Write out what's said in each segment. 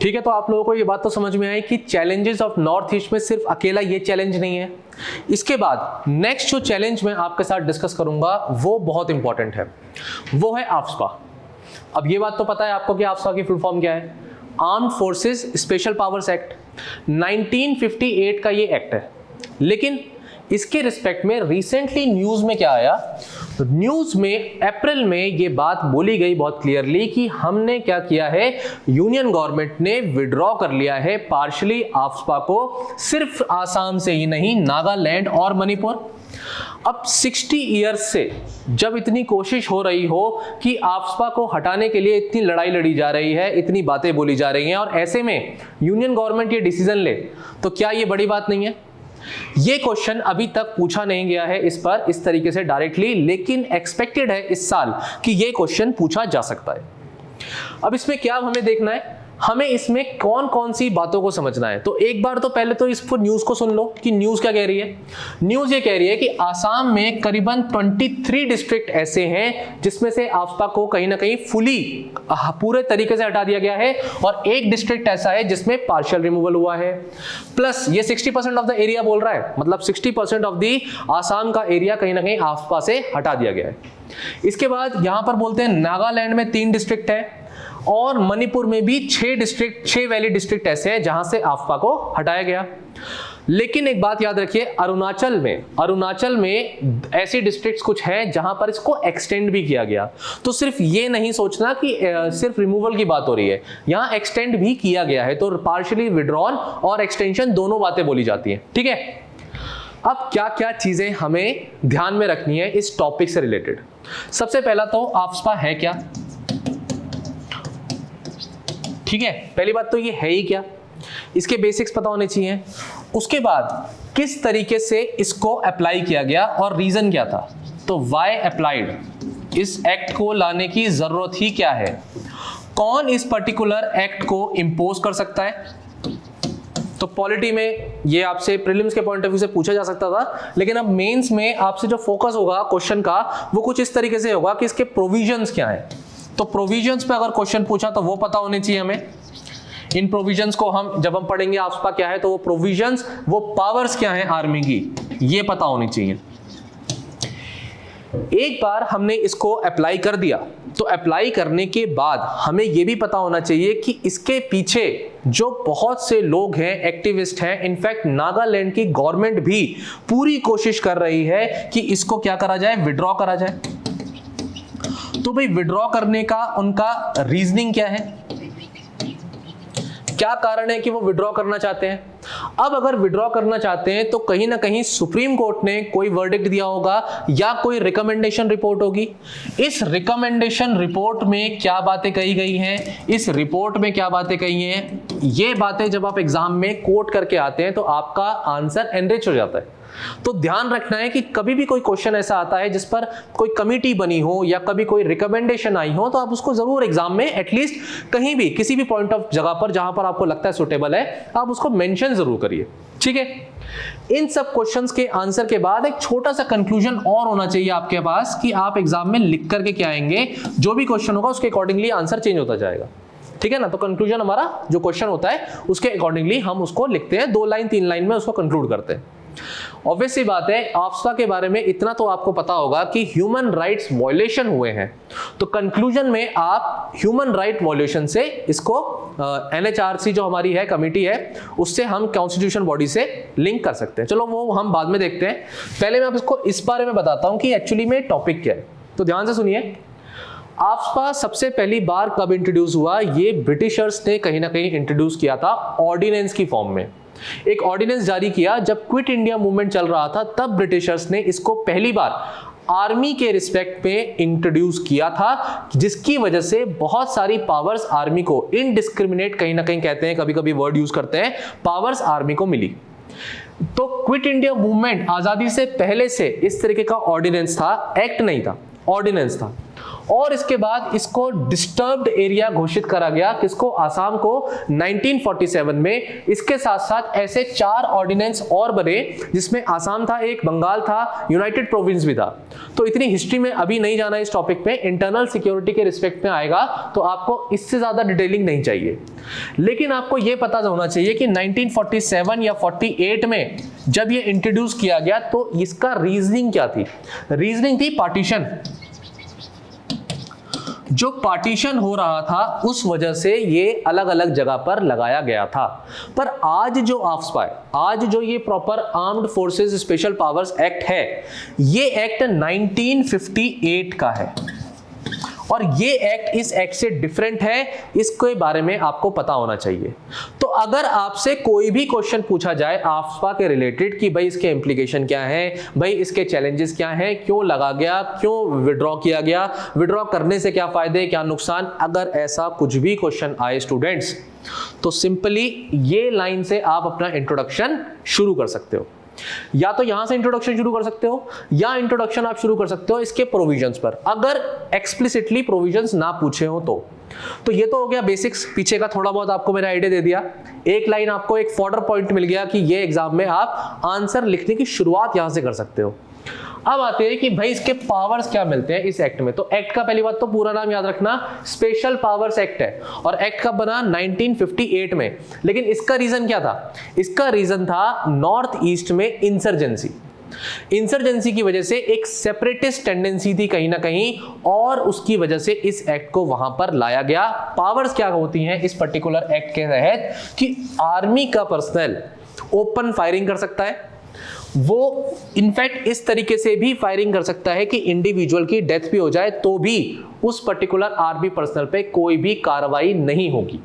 ठीक है, तो आप लोगों को ये बात तो समझ में आई कि चैलेंजेस ऑफ नॉर्थ ईस्ट में सिर्फ अकेला ये चैलेंज नहीं है। इसके बाद नेक्स्ट जो चैलेंज मैं आपके साथ डिस्कस करूंगा वो बहुत इंपॉर्टेंट है, वो है आफ्स्पा। अब ये बात तो पता है आपको कि आफ्स्पा की फुल फॉर्म क्या है, armed forces special powers act. 1958 का ये एक्ट है, लेकिन इसके रिस्पेक्ट में रिसेंटली न्यूज में क्या आया, तो न्यूज में अप्रैल में ये बात बोली गई बहुत क्लियरली कि हमने क्या किया है, यूनियन गवर्नमेंट ने विड्रॉ कर लिया है पार्शली आफ्स्पा को, सिर्फ आसाम से ही नहीं, नागालैंड और मणिपुर। अब 60 ईयर्स से जब इतनी कोशिश हो रही हो कि आफ्स्पा को हटाने के लिए इतनी लड़ाई लड़ी जा रही है, इतनी बातें बोली जा रही हैं, और ऐसे में यूनियन गवर्नमेंट ये डिसीजन ले, तो क्या ये बड़ी बात नहीं है? ये क्वेश्चन अभी तक पूछा नहीं गया है इस पर इस तरीके से डायरेक्टली, लेकिन एक्सपेक्टेड है इस साल कि ये क्वेश्चन पूछा जा सकता है। अब इसमें क्या हमें देखना है, हमें इसमें कौन कौन सी बातों को समझना है। तो एक बार तो पहले तो इस न्यूज को सुन लो कि न्यूज क्या कह रही है। न्यूज ये कह रही है कि आसाम में करीबन 23 डिस्ट्रिक्ट ऐसे हैं जिसमें से आफ्स्पा को कहीं ना कहीं फुली पूरे तरीके से हटा दिया गया है, और एक डिस्ट्रिक्ट ऐसा है जिसमें पार्शियल रिमूवल हुआ है। प्लस ये 60% ऑफ द एरिया बोल रहा है, मतलब 60% ऑफ द आसाम का एरिया कहीं ना कहीं आफ्स्पा से हटा दिया गया है। इसके बाद यहां पर बोलते हैं नागालैंड में 3 डिस्ट्रिक्ट है, और मणिपुर में भी 6 वैली डिस्ट्रिक्ट ऐसे हैं जहां से आफ्स्पा को हटाया गया। लेकिन एक बात याद रखिए, अरुणाचल में ऐसी डिस्ट्रिक्ट्स कुछ हैं जहां पर इसको एक्सटेंड भी किया गया। तो सिर्फ ये नहीं सोचना कि सिर्फ रिमूवल की बात हो रही है, यहां एक्सटेंड भी किया गया है। तो पार्शियली विड्रॉन और एक्सटेंशन दोनों बातें बोली जाती हैं, ठीक है। अब क्या क्या चीजें हमें ध्यान में रखनी है इस टॉपिक से रिलेटेड। सबसे पहला तो आफ्स्पा है क्या, ठीक है, पहली बात तो ये है ही क्या, इसके बेसिक्स पता होने चाहिए। उसके बाद किस तरीके से इसको अप्लाई किया गया और रीजन क्या था, तो वाई अप्लाइड, इस एक्ट को लाने की जरूरत ही क्या है, कौन इस पर्टिकुलर एक्ट को इंपोज कर सकता है। तो पॉलिटी में ये आपसे प्रीलिम्स के पॉइंट ऑफ व्यू से पूछा जा सकता था, लेकिन अब मेंस में आपसे जो फोकस होगा क्वेश्चन का वो कुछ इस तरीके से होगा कि इसके प्रोविजंस क्या है। तो प्रोविजंस पे अगर क्वेश्चन पूछा तो वो पता होने चाहिए हमें। इन प्रोविजंस को जब हम पढ़ेंगे आफ्स्पा क्या है, तो वो प्रोविजंस, वो पावर्स क्या है आर्मी की, ये पता होनी चाहिए। एक बार हमने इसको अप्लाई कर दिया, तो अप्लाई करने के बाद हमें यह भी पता होना चाहिए कि इसके पीछे जो बहुत से लोग हैं, एक्टिविस्ट हैं, इनफैक्ट नागालैंड की गवर्नमेंट भी पूरी कोशिश कर रही है कि इसको क्या करा जाए, विड्रॉ करा जाए। तो भाई विड्रॉ करने का उनका रीजनिंग क्या है, क्या कारण है कि वो विड्रॉ करना चाहते हैं। अब अगर विड्रॉ करना चाहते हैं तो कहीं ना कहीं सुप्रीम कोर्ट ने कोई वर्डिक्ट दिया होगा या कोई रिकमेंडेशन रिपोर्ट होगी। इस रिकमेंडेशन रिपोर्ट में क्या बातें कही गई हैं, इस रिपोर्ट में क्या बातें कही हैं, ये बातें जब आप एग्जाम में कोट करके आते हैं तो आपका आंसर एनरिच हो जाता है। तो ध्यान रखना है कि कभी भी कोई क्वेश्चन ऐसा आता है जिस पर कोई कमिटी बनी हो या कभी कोई रिकमेंडेशन आई हो, तो आप उसको जरूर एग्जाम में एटलीस्ट कहीं भी किसी भी पॉइंट ऑफ जगह पर जहां पर आपको लगता है सुटेबल है, आप उसको मेंशन जरूर करिए, ठीक है। इन सब क्वेश्चंस के आंसर के बाद एक छोटा सा कंक्लूजन और होना चाहिए आपके पास कि आप एग्जाम में लिख करके क्या आएंगे, जो भी क्वेश्चन होगा उसके अकॉर्डिंगली आंसर चेंज होता जाएगा, ठीक है ना। तो कंक्लूजन हमारा जो क्वेश्चन होता है उसके अकॉर्डिंगली हम उसको लिखते हैं, 2 लाइन 3 लाइन में उसको कंक्लूड करते हैं। ऑब्वियस सी बात है, आफ्स्पा के बारे में इतना तो आपको पता होगा कि ह्यूमन राइट्स वायलेशन हुए हैं, तो कंक्लूजन में आप ह्यूमन राइट वायलेशन से इसको एनएचआरसी जो हमारी है कमेटी है उससे हम कॉन्स्टिट्यूशन बॉडी से लिंक कर सकते हैं। चलो वो हम बाद में देखते हैं, पहले मैं आपको इस बारे में बताता हूं कि एक्चुअली में टॉपिक क्या है। तो ध्यान से सुनिए, आफ्स्पा सबसे पहली बार कब इंट्रोड्यूस हुआ, ये ब्रिटिशर्स ने कहीं ना कहीं इंट्रोड्यूस किया था ऑर्डिनेंस की फॉर्म में। एक ऑर्डिनेंस जारी किया जब क्विट इंडिया मूवमेंट चल रहा था, तब ब्रिटिशर्स ने इसको पहली बार आर्मी के रिस्पेक्ट पे इंट्रोड्यूस किया था, जिसकी वजह से बहुत सारी पावर्स आर्मी को, इनडिस्क्रिमिनेट कहीं ना कहीं कहते हैं, कभी कभी वर्ड यूज करते हैं, पावर्स आर्मी को मिली। तो क्विट इंडिया मूवमेंट आजादी से पहले से इस तरीके का ऑर्डिनेंस था, एक्ट नहीं था, ऑर्डिनेंस था। और इसके बाद इसको डिस्टर्ब्ड एरिया घोषित करा गया, किसको, आसाम को 1947 में। इसके साथ साथ ऐसे 4 ऑर्डिनेंस और बने जिसमें आसाम था, एक बंगाल था, यूनाइटेड प्रोविंस भी था। तो इतनी हिस्ट्री में अभी नहीं जाना इस टॉपिक पे, इंटरनल सिक्योरिटी के रिस्पेक्ट में आएगा तो आपको इससे ज्यादा डिटेलिंग नहीं चाहिए। लेकिन आपको यह पता होना चाहिए कि 1947 या 48 में जब ये इंट्रोड्यूस किया गया तो इसका रीजनिंग क्या थी? रीजनिंग थी पार्टीशन। जो पार्टीशन हो रहा था उस वजह से ये अलग अलग जगह पर लगाया गया था। पर आज जो AFSPA है, आज जो ये proper armed forces special powers act है, ये एक्ट 1958 का है और ये एक्ट इस एक्ट से डिफरेंट है, इसके बारे में आपको पता होना चाहिए। तो अगर आपसे कोई भी क्वेश्चन पूछा जाए AFSPA के रिलेटेड कि भाई इसके इम्प्लीकेशन क्या है, भाई इसके चैलेंजेस क्या हैं, क्यों लगा गया, क्यों विड्रॉ किया गया, विड्रॉ करने से क्या फायदे क्या नुकसान, अगर ऐसा कुछ भी क्वेश्चन आए स्टूडेंट्स, तो सिंपली ये लाइन से आप अपना इंट्रोडक्शन शुरू कर सकते हो। या तो यहां से इंट्रोडक्शन शुरू कर सकते हो या इंट्रोडक्शन आप शुरू कर सकते हो इसके प्रोविजंस पर, अगर एक्सप्लिसिटली प्रोविजंस ना पूछे हो तो ये तो हो गया बेसिक्स, पीछे का थोड़ा बहुत आपको मैंने आइडिया दे दिया। एक लाइन आपको एक फॉर्डर पॉइंट मिल गया कि ये एग्जाम में आप आंसर लिखने की शुरुआत यहां से कर सकते हो। अब आते हैं कि भाई इसके पावर्स क्या मिलते हैं इस एक्ट में। तो एक्ट का पहली बात तो पूरा नाम याद रखना, स्पेशल पावर्स एक्ट है, और एक्ट कब बना? 1958 में। लेकिन इसका रीजन क्या था? इसका रीजन था नॉर्थ ईस्ट में इंसर्जेंसी। इंसर्जेंसी की वजह से एक सेपरेटिस्ट टेंडेंसी थी कहीं ना कहीं, और उसकी वजह से इस एक्ट को वहां पर लाया गया। पावर्स क्या होती हैं इस पर्टिकुलर एक्ट के तहत कि आर्मी का पर्सनल ओपन फायरिंग कर सकता है, वो इनफैक्ट इस तरीके से भी फायरिंग कर सकता है कि इंडिविजुअल की डेथ भी हो जाए तो भी उस पर्टिकुलर आर्मी पर्सनल पे कोई भी कार्रवाई नहीं होगी।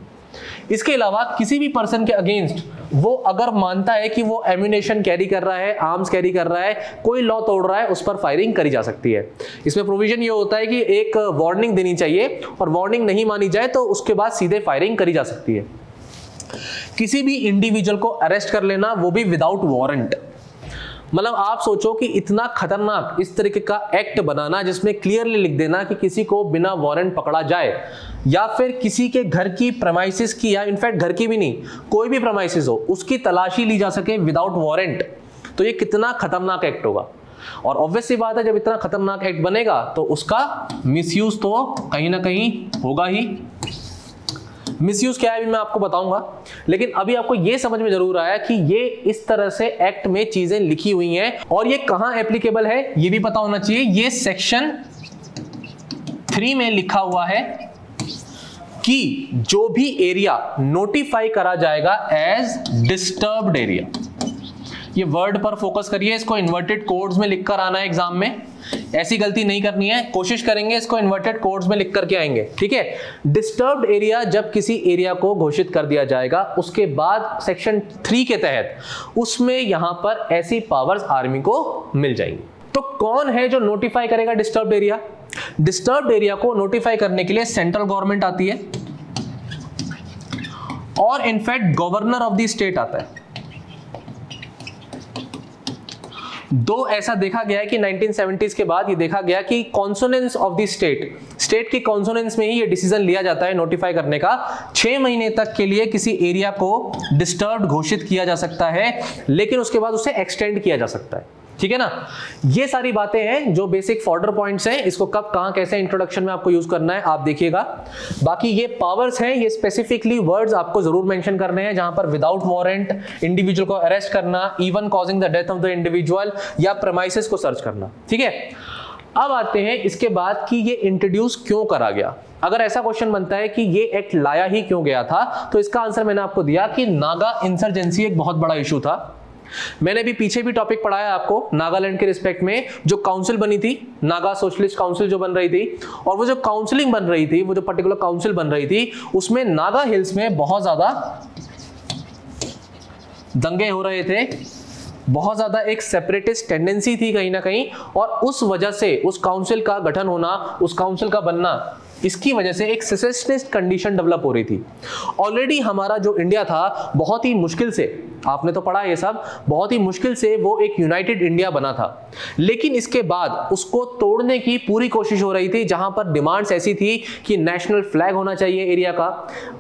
इसके अलावा किसी भी पर्सन के अगेंस्ट वो अगर मानता है कि वो एम्यूनेशन कैरी कर रहा है, आर्म्स कैरी कर रहा है, कोई लॉ तोड़ रहा है, उस पर फायरिंग करी जा सकती है। इसमें प्रोविजन ये होता है कि एक वार्निंग देनी चाहिए और वार्निंग नहीं मानी जाए तो उसके बाद सीधे फायरिंग करी जा सकती है। किसी भी इंडिविजुअल को अरेस्ट कर लेना, वो भी विदाउट वारंट। मतलब आप सोचो कि इतना खतरनाक इस तरीके का एक्ट बनाना जिसमें क्लियरली लिख देना कि किसी को बिना वारंट पकड़ा जाए, या फिर किसी के घर की प्रेमाइसिस की, या इनफैक्ट घर की भी नहीं, कोई भी प्रेमाइसिस हो उसकी तलाशी ली जा सके विदाउट वारंट, तो ये कितना खतरनाक एक्ट होगा। और ऑब्वियस सी बात है जब इतना खतरनाक एक्ट बनेगा तो उसका मिसयूज तो कहीं ना कहीं होगा ही। मिसयूज क्या है अभी मैं आपको बताऊंगा, लेकिन अभी आपको यह समझ में जरूर आया कि ये इस तरह से एक्ट में चीजें लिखी हुई हैं और ये कहां एप्लीकेबल है ये भी पता होना चाहिए। ये सेक्शन 3 में लिखा हुआ है कि जो भी एरिया नोटिफाई करा जाएगा एज डिस्टर्ब्ड एरिया, ये वर्ड पर फोकस करिए, इसको इन्वर्टेड कोड्स में लिखकर आना है एग्जाम में, ऐसी गलती नहीं करनी है, कोशिश करेंगे इसको इन्वर्टेड कोड्स में लिख करके आएंगे, ठीक है। डिस्टर्ब्ड एरिया जब किसी एरिया को घोषित कर दिया जाएगा उसके बाद सेक्शन 3 के तहत उसमें यहां पर ऐसी पावर्स आर्मी को मिल जाएंगी। तो कौन है जो नोटिफाई करेगा डिस्टर्ब्ड एरिया? डिस्टर्ब्ड एरिया को नोटिफाई करने के लिए सेंट्रल गवर्नमेंट आती है और in fact governor of the state आता है। दो ऐसा देखा गया है कि 1970s के बाद ये देखा गया कि कॉन्सोनेंस ऑफ द स्टेट की कॉन्सोनेंस में ही ये डिसीजन लिया जाता है नोटिफाई करने का। 6 महीने तक के लिए किसी एरिया को डिस्टर्ब्ड घोषित किया जा सकता है, लेकिन उसके बाद उसे एक्सटेंड किया जा सकता है, ठीक है ना। ये सारी बातें हैं जो बेसिक फॉर्डर पॉइंट्स हैं, इसको कब कहां कैसे इंट्रोडक्शन में आपको यूज करना है आप देखिएगा। बाकी ये पावर्स हैं, ये स्पेसिफिकली वर्ड्स आपको जरूर मेंशन करने हैं जहां पर विदाउट वारंट इंडिविजुअल को अरेस्ट करना, even causing the death of the individual, या प्रेमाइसेस को सर्च करना, ठीक है। अब आते हैं इसके बाद कि ये इंट्रोड्यूस क्यों करा गया। अगर ऐसा क्वेश्चन बनता है कि ये एक्ट लाया ही क्यों गया था, तो इसका आंसर मैंने आपको दिया कि नागा इंसर्जेंसी एक बहुत बड़ा इशू था। मैंने भी पीछे भी टॉपिक पढ़ाया आपको नागालैंड के रिस्पेक्ट में, जो काउंसिल बनी थी, नागा सोशलिस्ट काउंसिल जो बन रही थी, और वो जो काउंसिलिंग बन रही थी, वो जो पर्टिकुलर काउंसिल बन रही थी, उसमें नागा हिल्स में बहुत ज्यादा दंगे हो रहे थे, बहुत ज्यादा एक सेपरेटिस्ट टेंडेंसी थी कहीं ना कहीं, और उस वजह से उस काउंसिल का गठन होना, उस काउंसिल का बनना इसकी वजह से एक सेसेशनिस्ट कंडीशन डेवलप हो रही थी। ऑलरेडी हमारा जो इंडिया था बहुत ही मुश्किल से, आपने तो पढ़ा ये सब, बहुत ही मुश्किल से वो एक यूनाइटेड इंडिया बना था, लेकिन इसके बाद उसको तोड़ने की पूरी कोशिश हो रही थी, जहां पर डिमांड्स ऐसी थी कि नेशनल फ्लैग होना चाहिए एरिया का,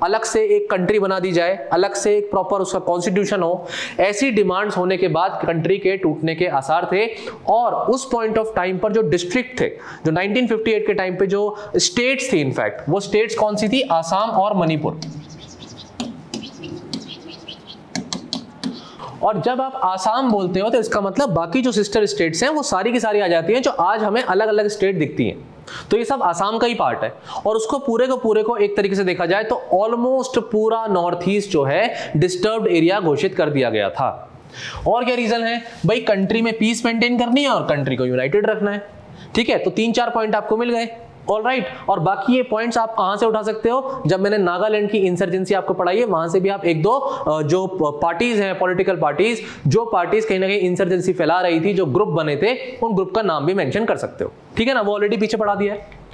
अलग से एक कंट्री बना दी जाए, अलग से एक प्रॉपर उसका कॉन्स्टिट्यूशन हो। ऐसी डिमांड्स होने के बाद कंट्री के टूटने के आसार थे। और उस पॉइंट ऑफ टाइम पर जो डिस्ट्रिक्ट थे, जो 1958 के टाइम पे जो स्टेट्स थी, इनफैक्ट वो स्टेट्स कौन सी थी? आसाम और मणिपुर। और जब आप आसाम बोलते हो तो इसका मतलब बाकी जो सिस्टर स्टेट्स हैं वो सारी की सारी आ जाती हैं, जो आज हमें अलग अलग स्टेट दिखती हैं। तो ये सब आसाम का ही पार्ट है। और उसको पूरे को एक तरीके से देखा जाए तो ऑलमोस्ट पूरा नॉर्थ ईस्ट जो है डिस्टर्ब्ड एरिया घोषित कर दिया गया था। और क्या रीजन है भाई? कंट्री में पीस मेंटेन करनी है और कंट्री को यूनाइटेड रखना है। ठीक है, तो 3-4 पॉइंट आपको मिल गए। ऑलराइट, और बाकी ये पॉइंट्स आप कहां से उठा सकते हो? जब मैंने नागालैंड की इंसर्जेंसी आपको पढ़ाई है, वहां से भी आप एक दो जो पार्टीज हैं, पॉलिटिकल पार्टीज, जो पार्टीज कहीं ना कहीं इंसर्जेंसी फैला रही थी, जो ग्रुप बने थे, उन ग्रुप का नाम भी मेंशन कर सकते हो। ठीक है ना, वो ऑलरेडी पीछे पढ़ा दिया है।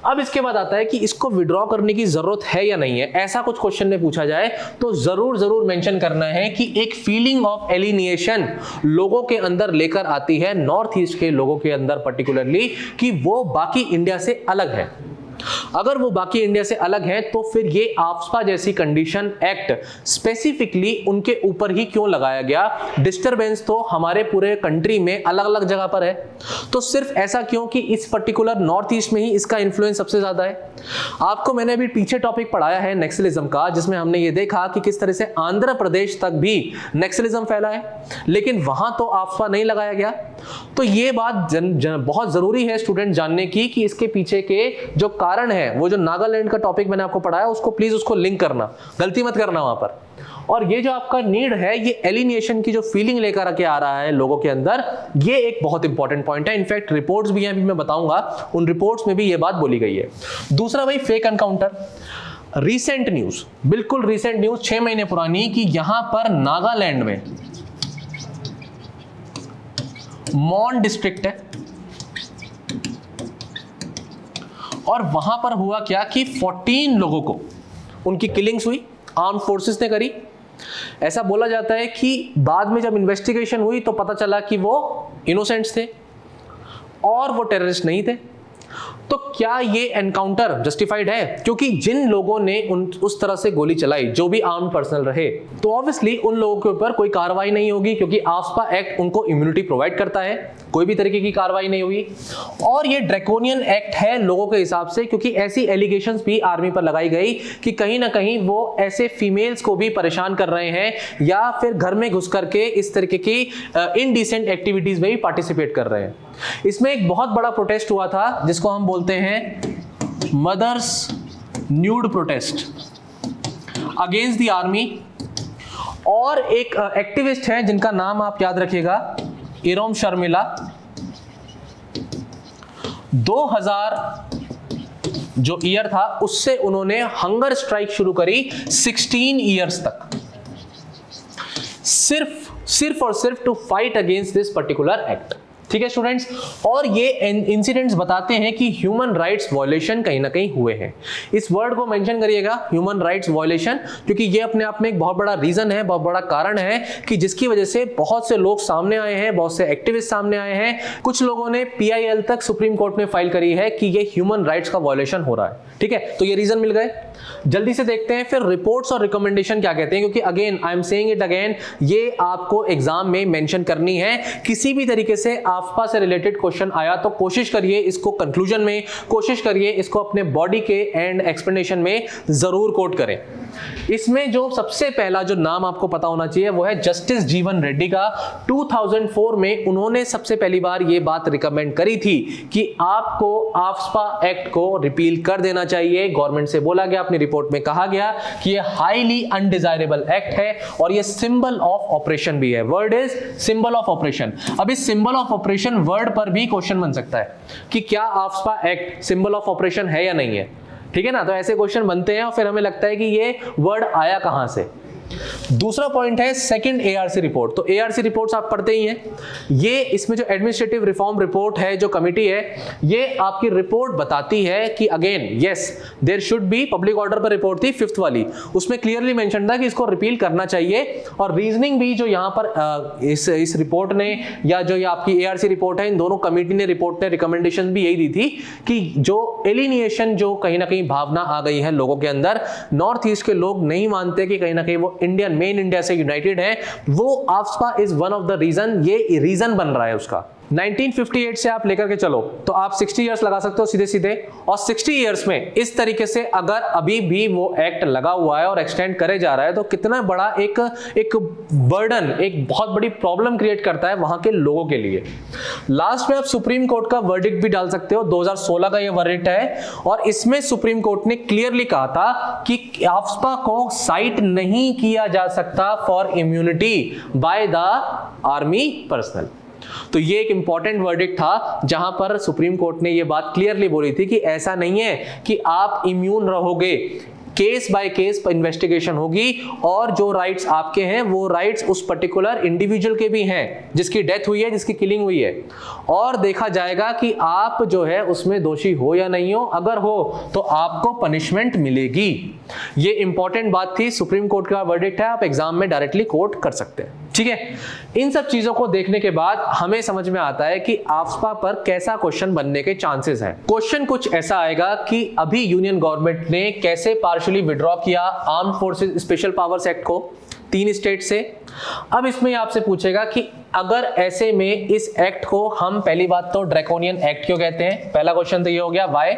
अब इसके बाद आता है कि इसको विड्रॉ करने की जरूरत है या नहीं है। ऐसा कुछ क्वेश्चन में पूछा जाए तो जरूर मेंशन करना है कि एक फीलिंग ऑफ एलिनिएशन लोगों के अंदर लेकर आती है, नॉर्थ ईस्ट के लोगों के अंदर पर्टिकुलरली, कि वो बाकी इंडिया से अलग है। अगर वो बाकी इंडिया से अलग है तो फिर ये आफ्स्पा जैसी कंडीशन एक्ट स्पेसिफिकली उनके ऊपर ही क्यों लगाया गया? डिस्टरबेंस तो हमारे पूरे कंट्री में अलग अलग जगह पर है, तो सिर्फ ऐसा क्यों कि इस पर्टिकुलर नॉर्थ ईस्ट में ही इसका इन्फ्लुएंस सबसे ज्यादा है? आपको मैंने अभी पीछे टॉपिक पढ़ाया है नक्सलिज्म का, जिसमें हमने ये देखा कि किस तरह से आंध्र प्रदेश तक भी नक्सलिज्म फैला है, लेकिन वहां तो आफ्स्पा नहीं लगाया गया। तो ये बात बहुत जरूरी है स्टूडेंट जानने की कि इसके पीछे के जो कारण है, वो जो नागालैंड का टॉपिक मैंने आपको पढ़ाया उसको प्लीज उसको लिंक करना, गलती मत करना वहां पर। और ये जो आपका नीड है, ये एलिनिएशन की जो फीलिंग लेकर के आ रहा है लोगों के अंदर, ये एक बहुत इंपॉर्टेंट पॉइंट है। इनफैक्ट रिपोर्ट्स भी हैं, अभी मैं बताऊंगा, उन रिपोर्ट्स में भी ये बात बोली गई है। दूसरा भाई, फेक एनकाउंटर। रिसेंट न्यूज, बिल्कुल रिसेंट न्यूज, 6 महीने पुरानी, कि यहां पर नागालैंड में मॉन डिस्ट्रिक्ट है, और वहां पर हुआ क्या कि 14 लोगों को उनकी किलिंग्स हुई, आर्म्ड फोर्सेस ने करी। ऐसा बोला जाता है कि बाद में जब इन्वेस्टिगेशन हुई तो पता चला कि वो इनोसेंट्स थे और वो टेररिस्ट नहीं थे। तो क्या ये एनकाउंटर जस्टिफाइड है? क्योंकि जिन लोगों ने उस तरह से गोली चलाई, जो भी आर्म्ड पर्सनल रहे, तो ऑब्वियसली उन लोगों के ऊपर कोई कार्रवाई नहीं होगी, क्योंकि आफ्स्पा एक्ट उनको इम्यूनिटी प्रोवाइड करता है, कोई भी तरीके की कार्रवाई नहीं होगी। और ये ड्रैकोनियन एक्ट है लोगों के हिसाब से, क्योंकि ऐसी एलिगेशंस भी आर्मी पर लगाई गई कि कहीं ना कहीं वो ऐसे फीमेल्स को भी परेशान कर रहे हैं, या फिर घर में घुस करके इस तरीके की इनडिसेंट एक्टिविटीज में भी पार्टिसिपेट कर रहे हैं। इसमें एक बहुत बड़ा प्रोटेस्ट हुआ था, जिसको हम बोलते हैं mothers nude protest against the army. और एक एक्टिविस्ट है जिनका नाम आप याद रखिएगा, इरोम शर्मिला। 2000 जो ईयर था उससे उन्होंने हंगर स्ट्राइक शुरू करी 16 ईयर्स तक, सिर्फ और सिर्फ to fight against this particular act. ठीक है स्टूडेंट्स, और ये इंसिडेंट्स बताते हैं कि ह्यूमन राइट्स वायलेशन कहीं ना कहीं हुए हैं। इस वर्ड को मेंशन करिएगा, ह्यूमन राइट्स वायलेशन, क्योंकि ये अपने आप में एक बहुत बड़ा रीजन है, बहुत बड़ा कारण है कि जिसकी वजह से बहुत से लोग सामने आए हैं, बहुत से एक्टिविस्ट सामने आए हैं। कुछ लोगों ने PIL तक सुप्रीम कोर्ट में फाइल करी है कि ये ह्यूमन राइट्स का वायलेशन हो रहा है। ठीक है, तो ये रीजन मिल गए। जल्दी से देखते हैं फिर रिपोर्ट्स और रिकमेंडेशन क्या कहते हैं, क्योंकि again I am saying it again, ये आपको एग्जाम में मेंशन करनी है। किसी भी तरीके से आफ्स्पा से रिलेटेड क्वेश्चन आया तो कोशिश करिए इसको कंक्लूजन में, कोशिश करिए इसको अपने बॉडी के एंड एक्सप्लेनेशन में जरूर कोट करें। इसमें जो सबसे पहला जो नाम आपको पता होना चाहिए वो है जस्टिस जीवन रेड्डी का। 2004 में उन्होंने सबसे पहली बार ये बात रिकमेंड करी थी कि आपको आफ्स्पा एक्ट को रिपील कर देना चाहिए। गवर्नमेंट से बोला गया, अपनी रिपोर्ट में कहा गया कि ये हाईली अनडिजायरेबल एक्ट है और ये सिंबल ऑफ ऑपरेशन भी है। Word is symbol of operation. अब इस सिंबल ऑफ ऑपरेशन वर्ड पर भी क्वेश्चन बन सकता है कि क्या AFSPA act symbol of operation है या नहीं है। ठीक है ना, तो ऐसे क्वेश्चन बनते हैं और फिर हमें लगता है कि ये वर्ड आया कहां से। दूसरा पॉइंट है सेकंड एआरसी रिपोर्ट। तो एआरसी रिपोर्ट्स आप पढ़ते ही हैं, ये इसमें जो एडमिनिस्ट्रेटिव रिफॉर्म रिपोर्ट है, जो कमिटी है, ये आपकी रिपोर्ट बताती है कि again yes there should be, public order पर रिपोर्ट थी 5th वाली, उसमें क्लियरली मेंशन था कि इसको रिपील करना चाहिए। और रीजनिंग भी जो यहाँ पर इस रिपोर्ट ने या जो ये आपकी एआरसी रिपोर्ट है, इन दोनों कमिटी ने रिपोर्ट ने रिकमेंडेशन भी यही दी थी कि जो एलिनिएशन, जो कहीं ना कहीं भावना आ गई है लोगों के अंदर, नॉर्थ ईस्ट के लोग नहीं मानते कि कहीं ना कहीं वो मेन इंडिया से यूनाइटेड है, वो AFSPA is one of the reason, ये रीजन बन रहा है उसका। 1958 से आप लेकर के चलो तो आप 60 इयर्स लगा सकते हो सीधे सीधे, और 60 इयर्स में इस तरीके से अगर अभी भी वो एक्ट लगा हुआ है और एक्सटेंड करे जा रहा है, तो कितना बड़ा एक बर्डन, एक बहुत बड़ी प्रॉब्लम क्रिएट करता है वहां के लोगों के लिए। लास्ट में आप सुप्रीम कोर्ट का वर्डिक्ट भी डाल सकते हो, 2016 का ये वर्डिक्ट है, और इसमें सुप्रीम कोर्ट ने क्लियरली कहा था कि आफ्सपा को साइट नहीं किया जा सकता for immunity by the army personnel. तो ये एक इंपॉर्टेंट वर्डिक्ट था जहां पर सुप्रीम कोर्ट ने ये बात क्लियरली बोली थी कि ऐसा नहीं है कि आप इम्यून रहोगे, केस बाय केस पर इन्वेस्टिगेशन होगी, और जो राइट्स आपके हैं वो राइट्स उस पर्टिकुलर इंडिविजुअल के भी हैं जिसकी डेथ हुई है, जिसकी किलिंग हुई है, और देखा जाएगा कि आप जो है उसमें दोषी हो या नहीं हो। अगर हो तो आपको पनिशमेंट मिलेगी। ये इंपॉर्टेंट बात थी, सुप्रीम कोर्ट का वर्डिक्ट है, आप एग्जाम में डायरेक्टली कोट कर सकते हैं। ठीक है, इन सब चीजों को देखने के बाद हमें समझ में आता है कि आफ्सपा पर कैसा क्वेश्चन बनने के चांसेस हैं। क्वेश्चन कुछ ऐसा आएगा कि अभी यूनियन गवर्नमेंट ने कैसे पार्शियली विड्रॉ किया armed forces special powers act को 3 स्टेट से। अब इसमें आपसे पूछेगा कि अगर ऐसे में इस एक्ट को हम, पहली बात तो ड्रैकोनियन एक्ट क्यों कहते हैं, पहला क्वेश्चन तो ये हो गया व्हाई।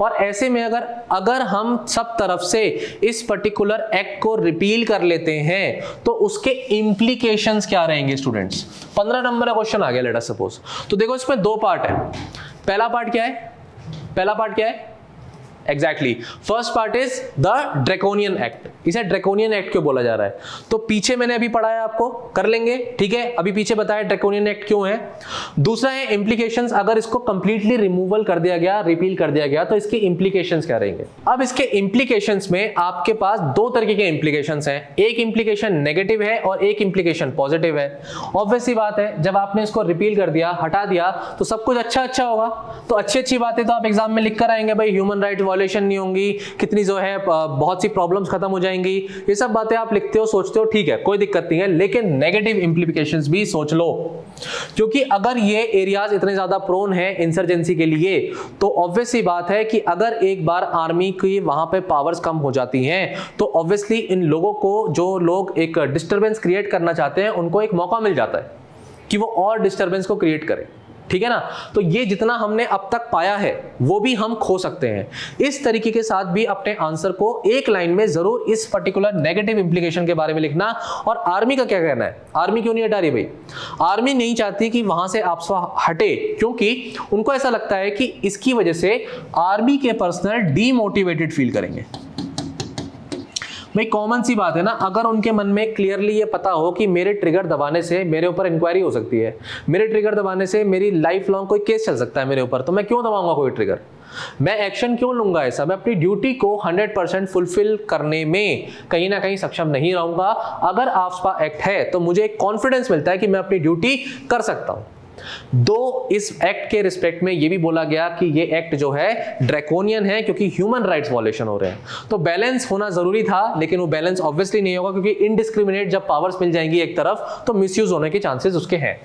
और ऐसे में अगर हम सब तरफ से इस पर्टिकुलर एक्ट को रिपील कर लेते हैं तो उसके इंप्लीकेशंस क्या रहेंगे स्टूडेंट्स। 15 नंबर का क्वेश्चन आ गया लेट अस सपोज। तो देखो इसमें 2 पार्ट है। पहला पार्ट क्या है exactly first part is the draconian act. इसे ड्रैकोनियन एक्ट क्यों बोला जा रहा है, तो पीछे मैंने अभी पढ़ाया, आपको कर लेंगे, ठीक है, अभी पीछे बताया ड्रैकोनियन एक्ट क्यों है। दूसरा है इंप्लीकेशंस, अगर इसको कंप्लीटली रिमूवल कर दिया गया, रिपील कर दिया गया, तो इसके इंप्लीकेशंस क्या रहेंगे। अब इसके इंप्लीकेशंस में आपके पास 2 तरीके के इंप्लीकेशंस हैं, एक इंप्लीकेशन नेगेटिव है और एक इंप्लीकेशन पॉजिटिव है। ऑब्वियस सी बात है, जब आपने इसको रिपील कर दिया, हटा दिया, तो सब कुछ अच्छा होगा, तो अच्छी बातें तो आप एग्जाम में लिख कर आएंगे, भाई ह्यूमन राइट नहीं होंगी, कितनी जो है बहुत सी प्रॉब्लम्स खत्म हो जाएंगी, ये सब बातें आप लिखते हो, सोचते हो, ठीक है, कोई दिक्कत नहीं है। लेकिन नेगेटिव इंप्लीकेशंस भी सोच लो, क्योंकि अगर ये एरियाज इतने ज्यादा प्रोन है इंसर्जेंसी के लिए, तो ऑब्वियस सी बात है कि अगर एक बार आर्मी की वहां पे पावर्स कम हो जाती हैं, तो ऑब्वियसली इन लोगों को, जो लोग एक डिस्टर्बेंस क्रिएट करना चाहते हैं, उनको एक मौका मिल जाता है कि वो और डिस्टर्बेंस को क्रिएट करें। ठीक है ना, तो ये जितना हमने अब तक पाया है वो भी हम खो सकते हैं। इस तरीके के साथ भी अपने आंसर को एक लाइन में जरूर इस पर्टिकुलर नेगेटिव इंप्लीकेशन के बारे में लिखना। और आर्मी का क्या कहना है, आर्मी क्यों नहीं हटा रही भाई, आर्मी नहीं चाहती कि वहां से आफ्सपा हटे, क्योंकि उनको ऐसा लगता है कि इसकी वजह से आर्मी के पर्सनल डीमोटिवेटेड फील करेंगे। भाई कॉमन सी बात है ना, अगर उनके मन में क्लियरली ये पता हो कि मेरे ट्रिगर दबाने से मेरे ऊपर इंक्वायरी हो सकती है, मेरे ट्रिगर दबाने से मेरी लाइफ लॉन्ग कोई केस चल सकता है मेरे ऊपर, तो मैं क्यों दबाऊंगा कोई ट्रिगर, मैं एक्शन क्यों लूंगा ऐसा, मैं अपनी ड्यूटी को 100% फुलफिल करने में कहीं ना कहीं सक्षम नहीं रहूंगा। अगर आफ्सपा एक्ट है तो मुझे एक कॉन्फिडेंस मिलता है कि मैं अपनी ड्यूटी कर सकता हूं। दो इस एक्ट के रिस्पेक्ट में यह भी बोला गया कि ये एक्ट जो है ड्रैकोनियन है क्योंकि ह्यूमन राइट्स वॉयलेशन हो रहे हैं, तो बैलेंस होना जरूरी था, लेकिन वो बैलेंस ऑब्वियसली नहीं होगा क्योंकि इनडिस्क्रिमिनेट जब पावर्स मिल जाएंगी एक तरफ तो मिसयूज होने के चांसेस उसके हैं।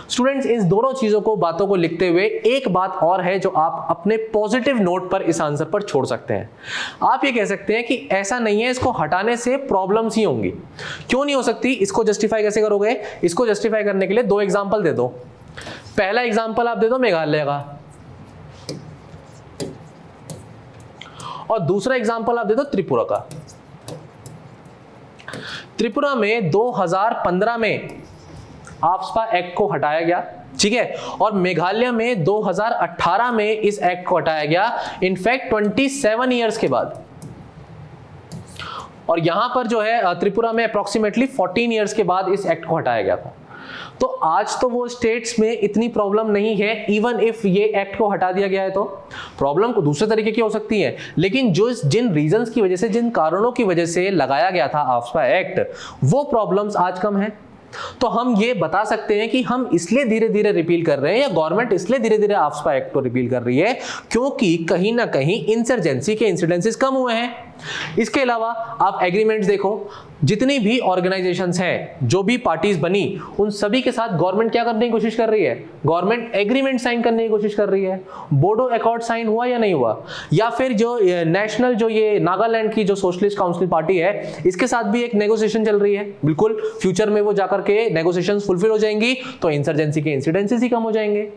स्टूडेंट्स, इन दोनों चीजों को, बातों को लिखते हुए एक बात और है जो आप अपने पॉजिटिव नोट पर इस आंसर पर छोड़ सकते हैं। आप ये कह सकते हैं कि ऐसा नहीं है, इसको हटाने से प्रॉब्लम्स ही होंगी। क्यों नहीं हो सकती, इसको जस्टिफाई कैसे करोगे? इसको जस्टिफाई करने के लिए दो एग्जांपल दे दो। पहला एग्जांपल आप दे दो मेघालय का, और दूसरा एग्जांपल आप दे दो त्रिपुरा का। त्रिपुरा में 2015 में आफ्सपा एक्ट को हटाया गया, ठीक है, और मेघालय में 2018 में इस एक्ट को हटाया गया, इनफैक्ट 27 इयर्स के बाद। और यहां पर जो है त्रिपुरा में अप्रोक्सीमेटली 14 इयर्स के बाद इस एक्ट को हटाया गया था। तो आज तो वो स्टेट्स में इतनी प्रॉब्लम नहीं है, इवन इफ ये एक्ट को हटा दिया गया है तो प्रॉब्लम को दूसरे तरीके की हो सकती है, लेकिन जो जिन रीजंस की वजह से, जिन कारणों की वजह से लगाया गया था आफ्सपा एक्ट, वो प्रॉब्लम्स आज कम है। तो हम ये बता सकते हैं कि हम इसलिए धीरे धीरे रिपील कर रहे हैं, या गवर्नमेंट इसलिए धीरे धीरे आफ्सपा एक्ट को रिपील कर रही है क्योंकि कहीं ना कहीं इंसर्जेंसी के इंसिडेंसेस कम हुए हैं। इसके अलावा आप एग्रीमेंट्स देखो, जितनी भी ऑर्गेनाइजेशंस हैं, जो भी पार्टीज बनी, उन सभी के साथ गवर्नमेंट क्या करने की कोशिश कर रही है? गवर्नमेंट एग्रीमेंट साइन करने की कोशिश कर रही है। बोडो अकॉर्ड साइन हुआ या नहीं हुआ? या फिर जो नेशनल, जो ये नागालैंड की जो सोशलिस्ट काउंसिल पार्टी है, इसके साथ भी एक नेगोशिएशन चल रही है। बिल्कुल फ्यूचर में वो जाकर के नेगोशिएशंस फुलफिल हो जाएंगी तो इंसर्जेंसी के इंसिडेंसेस ही कम हो जाएंगे।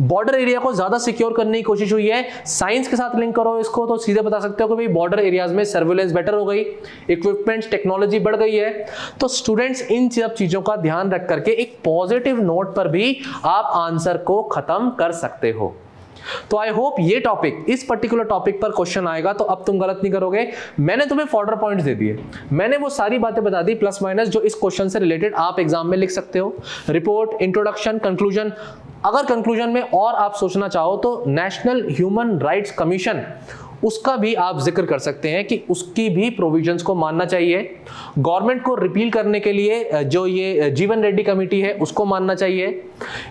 बॉर्डर एरिया को ज्यादा सिक्योर करने की कोशिश हुई है। साइंस के साथ लिंक करो इसको तो सीधे बता सकते हो कि भाई बॉर्डर एरियाज में सर्विलेंस बेटर हो गई, इक्विपमेंट्स, टेक्नोलॉजी बढ़ गई है। तो स्टूडेंट्स इन सब चीजों का ध्यान रख करके एक पॉजिटिव नोट पर भी आप आंसर को खत्म कर सकते हो। तो आई होप ये टॉपिक, इस पर्टिकुलर टॉपिक पर क्वेश्चन आएगा तो अब तुम गलत नहीं करोगे। मैंने तुम्हें फॉर्डर पॉइंट्स दे दिए, मैंने वो सारी बातें बता दी प्लस माइनस जो इस क्वेश्चन से रिलेटेड आप एग्जाम में लिख सकते हो। Report, introduction, conclusion. अगर कंक्लूजन में और आप सोचना चाहो तो नेशनल ह्यूमन राइट्स कमीशन, उसका भी आप जिक्र कर सकते हैं कि उसकी भी प्रोविजंस को मानना चाहिए। गवर्नमेंट को रिपील करने के लिए जो ये जीवन रेड्डी कमेटी है उसको मानना चाहिए।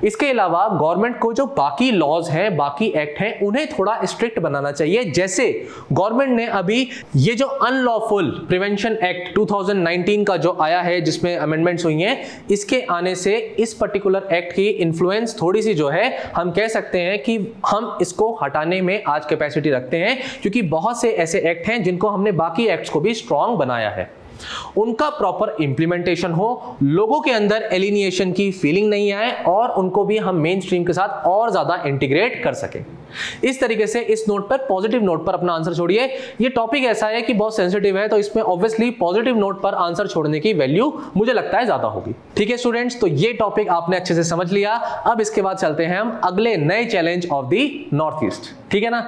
इसके अलावा गवर्नमेंट को जो बाकी लॉज हैं, बाकी एक्ट हैं, उन्हें थोड़ा स्ट्रिक्ट बनाना चाहिए। जैसे गवर्नमेंट ने अभी ये जो अनलॉफुल प्रिवेंशन एक्ट 2019 का जो आया है, जिसमें अमेंडमेंट्स हुई हैं, इसके आने से इस पर्टिकुलर एक्ट की इन्फ्लुएंस थोड़ी सी जो है, हम कह सकते हैं कि हम इसको हटाने में आज कैपेसिटी रखते हैं, क्योंकि बहुत से ऐसे एक्ट हैं जिनको हमने बाकी एक्ट्स को भी स्ट्रांग बनाया है। उनका प्रॉपर इंप्लीमेंटेशन हो, लोगों के अंदर एलिनिएशन की फीलिंग नहीं आए और उनको भी हम मेन स्ट्रीम के साथ और ज्यादा इंटीग्रेट कर सकें। इस तरीके से इस नोट पर, पॉजिटिव नोट पर अपना आंसर छोड़िए। ये टॉपिक ऐसा है कि बहुत सेंसिटिव है, तो इसमें ऑब्वियसली पॉजिटिव नोट पर आंसर छोड़ने की वैल्यू मुझे लगता है ज्यादा होगी। ठीक है स्टूडेंट्स, तो ये टॉपिक आपने अच्छे से समझ लिया। अब इसके बाद चलते हैं हम अगले नए challenge of the north east. ठीक है ना?